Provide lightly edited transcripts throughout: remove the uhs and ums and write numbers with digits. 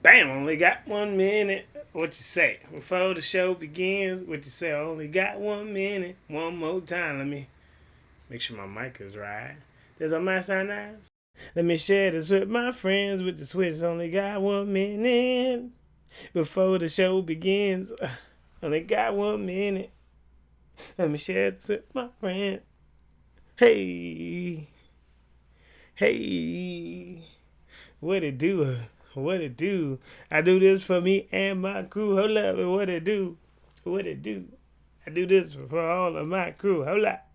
Bam, only got 1 minute. What you say? Before the show begins, what you say? Only got 1 minute. One more time, let me make sure my mic is right. There's a my sign eyes. Let me share this with my friends with the switch. Only got 1 minute. Before the show begins, only got 1 minute. Let me share this with my friends. Hey, hey, what it do? What it do? I do this for me and my crew. Hold up, what it do? What it do? I do this for all of my crew. Hold up.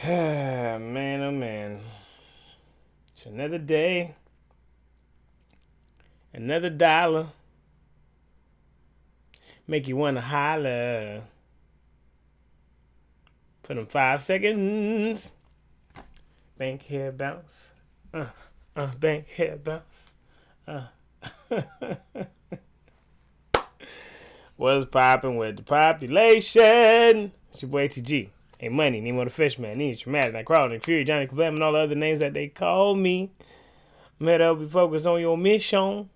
Man, oh man. It's another day. Another dollar. Make you wanna holler. For them 5 seconds. Bank hair bounce. Bank hair bounce. What's poppin' with the population? It's your boy TG. Hey, Money, Nemo the Fishman, Ninja Dramatic, Nightcrawler, Nick Fury, Johnny Kablam, and all the other names that they call me. I'm here to help you focus on your mission,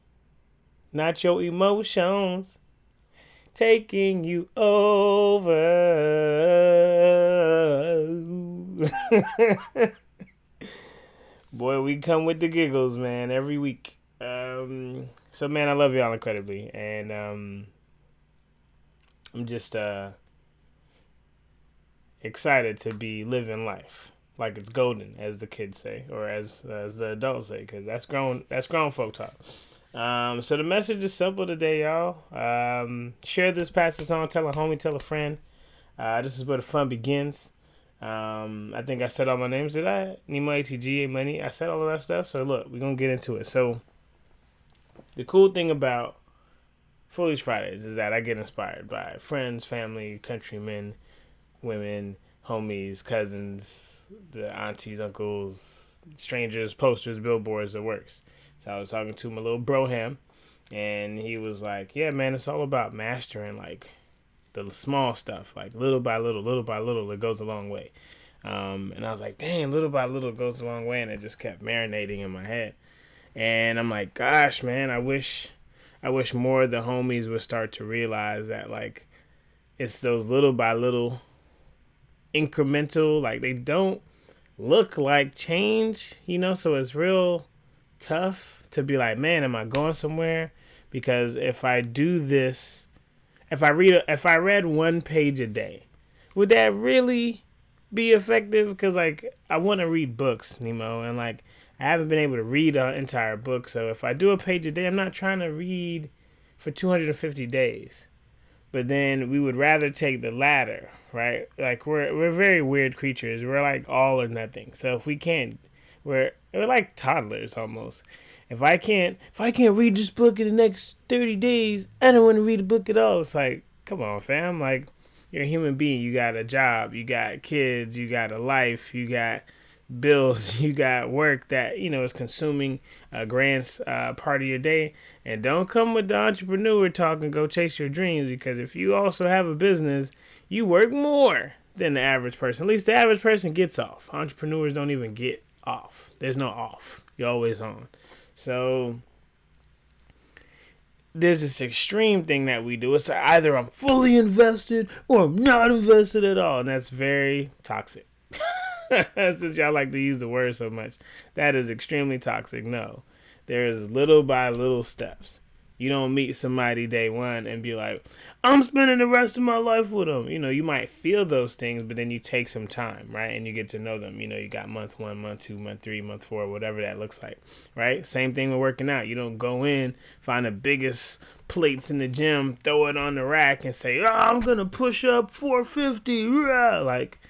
not your emotions. Taking you over. Boy, we come with the giggles, man, every week. So, man, I love y'all incredibly. And I'm just excited to be living life like it's golden, as the kids say, or as the adults say, because that's grown folk talk. So the message is simple today, y'all. Share this, pass this on, tell a homie, tell a friend. This is where the fun begins. I think I said all my names. Did I? Nemo, ATG, Money. I said all of that stuff. So look, we're gonna get into it. So the cool thing about Foolies Fridays is that I get inspired by friends, family, countrymen, women, homies, cousins, the aunties, uncles, strangers, posters, billboards, the works. So I was talking to my little broham, and he was like, yeah, man, it's all about mastering, like, the small stuff, like, little by little, it goes a long way. And I was like, dang, little by little goes a long way, and it just kept marinating in my head. And I'm like, gosh, man, I wish more of the homies would start to realize that, like, it's those little by little incremental, like, they don't look like change, so it's real tough to be like, man, am I going somewhere? Because if I do this, if I read 1 page a day, would that really be effective? Because, like, I want to read books, Nemo, and, like, I haven't been able to read an entire book. So if I do a page a day, I'm not trying to read for 250 days. But then we would rather take the latter, right? Like, we're very weird creatures. We're like all or nothing. So if we can't, we're like toddlers almost. If I can't read this book in the next 30 days, I don't want to read a book at all. It's like, come on, fam. Like, you're a human being. You got a job. You got kids. You got a life. You got bills. You got work that, is consuming a grand part of your day. And don't come with the entrepreneur talk and go chase your dreams, because if you also have a business, you work more than the average person. At least the average person gets off. Entrepreneurs don't even get off. There's no off. You're always on. So there's this extreme thing that we do. It's either I'm fully invested or I'm not invested at all. And that's very toxic. Since y'all like to use the word so much. That is extremely toxic. No. There is little by little steps. You don't meet somebody day one and be like, I'm spending the rest of my life with them. You might feel those things, but then you take some time, right? And you get to know them. You got month 1, month 2, month 3, month 4, whatever that looks like, right? Same thing with working out. You don't go in, find the biggest plates in the gym, throw it on the rack and say, I'm going to push up 450. Like,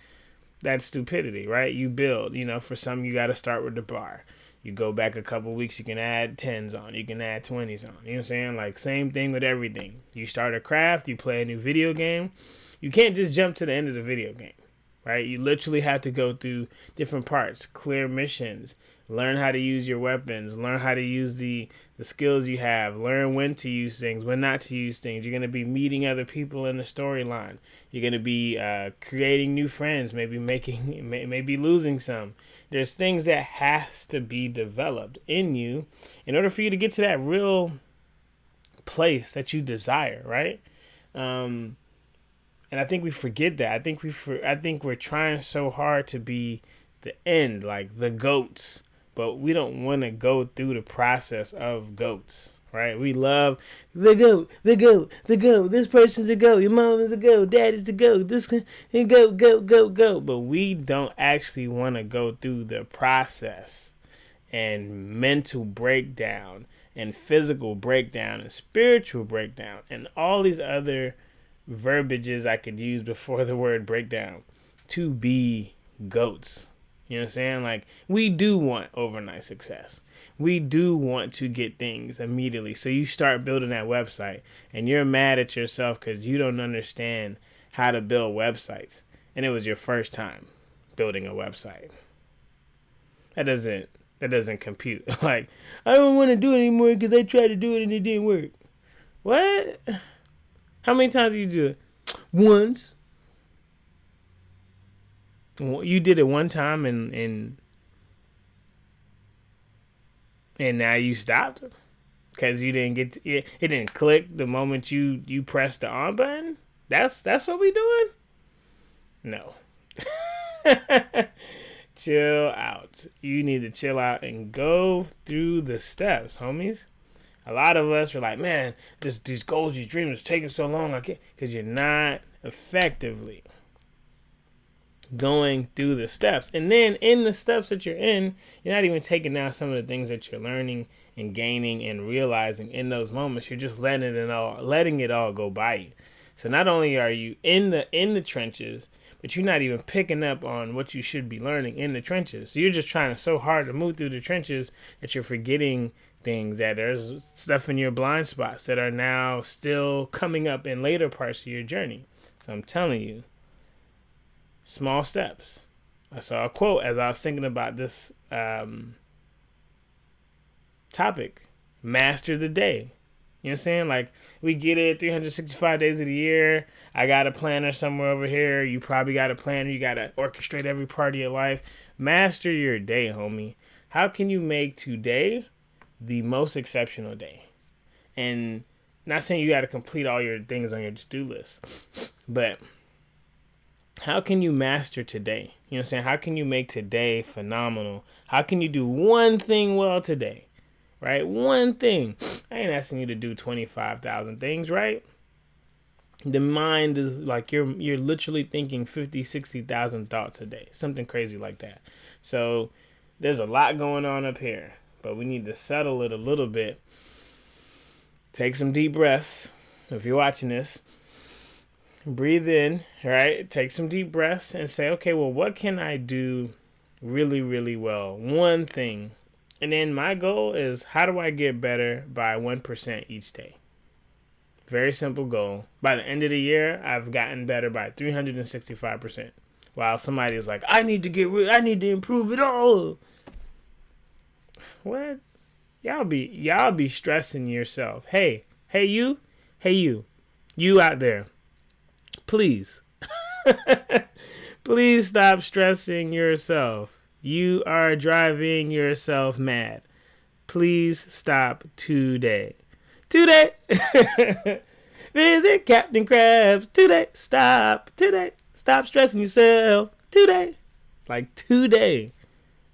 that's stupidity, right? You build. For some, you got to start with the bar. You go back a couple weeks, you can add 10s on. You can add 20s on. You know what I'm saying? Like, same thing with everything. You start a craft, you play a new video game. You can't just jump to the end of the video game, right? You literally have to go through different parts, clear missions, learn how to use your weapons, learn how to use the skills you have, learn when to use things, when not to use things. You're going to be meeting other people in the storyline. You're going to be creating new friends, maybe losing some. There's things that has to be developed in you in order for you to get to that real place that you desire, right? And I think we forget that. I think we're trying so hard to be the end, like the goats, but we don't want to go through the process of goats, right? We love the goat, the goat, the goat. This person's a goat. Your mom is a goat. Dad is the goat. This goat. But we don't actually want to go through the process and mental breakdown and physical breakdown and spiritual breakdown and all these other verbiages I could use before the word breakdown to be goats. You know what I'm saying? Like, we do want overnight success. We do want to get things immediately. So you start building that website and you're mad at yourself because you don't understand how to build websites. And it was your first time building a website. That doesn't compute. Like, I don't want to do it anymore because I tried to do it and it didn't work. What? How many times did you do it? Once. You did it one time and now you stopped because you didn't get it didn't click the moment you pressed the on button. That's what we doing? No. Chill out. You need to chill out and go through the steps, homies. A lot of us are like, man, these goals, these dreams is taking so long. I can't, because you're not effectively going through the steps. And then in the steps that you're in, you're not even taking down some of the things that you're learning and gaining and realizing in those moments. You're just letting it all go by you. So not only are you in the trenches, but you're not even picking up on what you should be learning in the trenches. So you're just trying so hard to move through the trenches that you're forgetting things, that there's stuff in your blind spots that are now still coming up in later parts of your journey. So I'm telling you, small steps. I saw a quote as I was thinking about this topic. Master the day. You know what I'm saying? Like, we get it 365 days of the year. I got a planner somewhere over here. You probably got a planner. You got to orchestrate every part of your life. Master your day, homie. How can you make today the most exceptional day? And not saying you got to complete all your things on your to-do list, but how can you master today? You know what I'm saying? How can you make today phenomenal? How can you do one thing well today? Right? One thing. I ain't asking you to do 25,000 things, right? The mind is like you're literally thinking 50, 60,000 thoughts a day. Something crazy like that. So there's a lot going on up here, but we need to settle it a little bit. Take some deep breaths. If you're watching this, breathe in, right? Take some deep breaths and say, okay, well, what can I do really, really well? One thing. And then my goal is, how do I get better by 1% each day? Very simple goal. By the end of the year, I've gotten better by 365%. While somebody is like, I need to improve it all. What? Y'all be stressing yourself. Hey you out there. Please. Please stop stressing yourself. You are driving yourself mad. Please stop today. Today. Visit Captain Krabs today. Stop today. Stop stressing yourself today. Like today.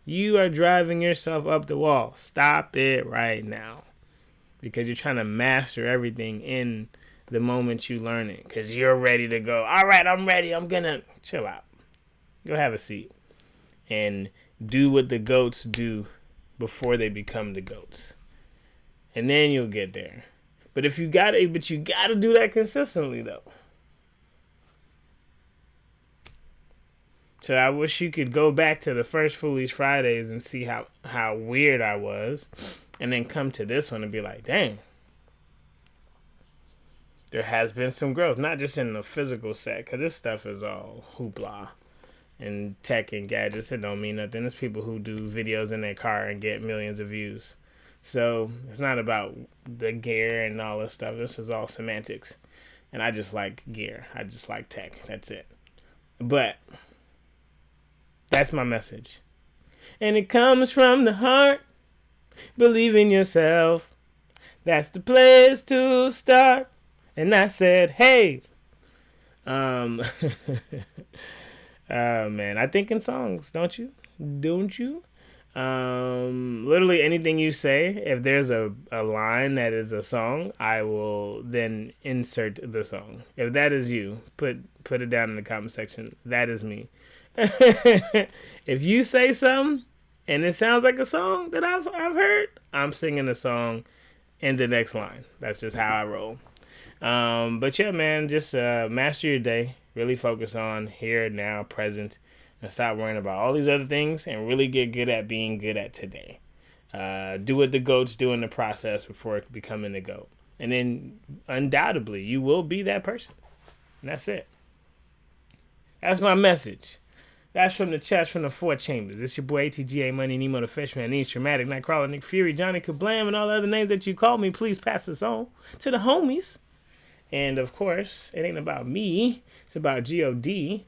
You are driving yourself up the wall. Stop it right now. Because you're trying to master everything in the moment you learn it. Because you're ready to go. All right, I'm ready. I'm going to chill out. Go have a seat. And do what the goats do before they become the goats. And then you'll get there. But you gotta do that consistently though. So I wish you could go back to the first Foolies Fridays and see how weird I was, and then come to this one and be like, dang, there has been some growth, not just in the physical set, because this stuff is all hoopla. and tech and gadgets, it don't mean nothing. There's people who do videos in their car and get millions of views. So it's not about the gear and all this stuff. This is all semantics. And I just like gear. I just like tech. That's it. But that's my message. And it comes from the heart. Believe in yourself. That's the place to start. And I said, hey. Man, I think in songs, don't you? Don't you? Literally anything you say, if there's a line that is a song, I will then insert the song. If that is you, put it down in the comment section. That is me. If you say something and it sounds like a song that I've heard, I'm singing the song in the next line. That's just how I roll. But yeah, man, just master your day. Really focus on here, now, present, and stop worrying about all these other things and really get good at being good at today. Do what the GOATs do in the process before becoming the GOAT. And then undoubtedly, you will be that person. And that's it. That's my message. That's from the chest from the four chambers. It's your boy ATGA Money, Nemo the Fishman, Needs Dramatic, Nightcrawler, Nick Fury, Johnny Kablam, and all the other names that you call me. Please pass this on to the homies. And of course, it ain't about me. It's about God.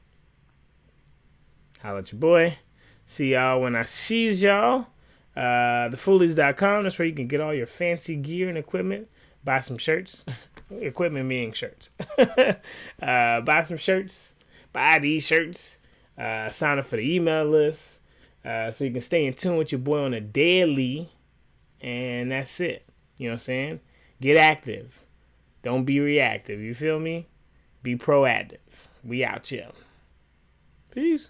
Holla at your boy. See y'all when I sees y'all. Thefoolies.com. That's where you can get all your fancy gear and equipment. Buy some shirts. Equipment meaning shirts. Buy some shirts. Buy these shirts. Sign up for the email list. So you can stay in tune with your boy on a daily. And that's it. You know what I'm saying? Get active. Don't be reactive. You feel me? Be proactive. We out here. Peace.